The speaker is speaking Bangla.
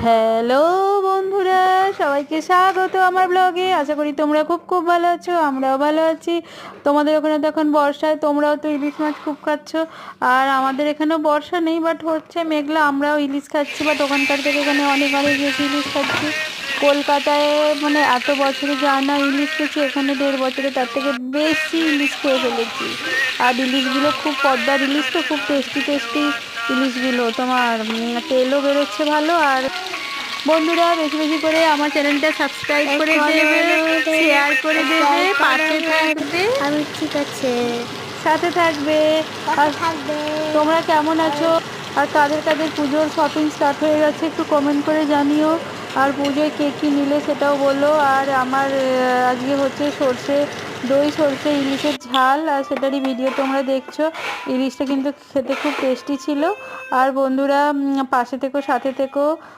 হ্যালো বন্ধুরা, সবাইকে স্বাগত আমার ব্লগে। আশা করি তোমরা খুব খুব ভালো আছো, আমরাও ভালো আছি। তোমাদের ওখানে তো এখন বর্ষায়, তোমরাও তো ইলিশ মাছ খুব খাচ্ছ। আর আমাদের এখানেও বর্ষা নেই, বাট হচ্ছে মেঘলা, আমরাও ইলিশ খাচ্ছি। বাট ওখানকার থেকে এখানে অনেক অনেক বেশি ইলিশ খাচ্ছি। কলকাতায় মানে এত বছরে যা না ইলিশ খেয়েছি, এখানে 1.5 বছরে তার থেকে বেশি ইলিশ খেয়ে ফেলেছি। আর ইলিশগুলো খুব পদ্মার ইলিশ তো, খুব টেস্টি টেস্টি ইলিশগুলো। তোমার তেলও বেরোচ্ছে ভালো। আর বন্ধুরা বেশি বেশি করে আমার চ্যানেলটা সাবস্ক্রাইব করে দেবে, শেয়ার করে দেবে, পাশে থাকবে। আমি ঠিক আছে, সাথে থাকবে। আর তোমরা কেমন আছো? আর কাদের কাদের পুজোর শপিং স্টার্ট হয়ে গেছে একটু কমেন্ট করে জানিও। আর পুজোয় কে কী নিলে সেটাও বলো। আর আমার আজকে হচ্ছে দই সর্ষে ইলিশের ঝাল, আর সেটারই ভিডিও তোমরা দেখছো। ইলিশটা কিন্তু খেতে খুব টেস্টি ছিল। আর বন্ধুরা পাশে থেকো, সাথে থেকো।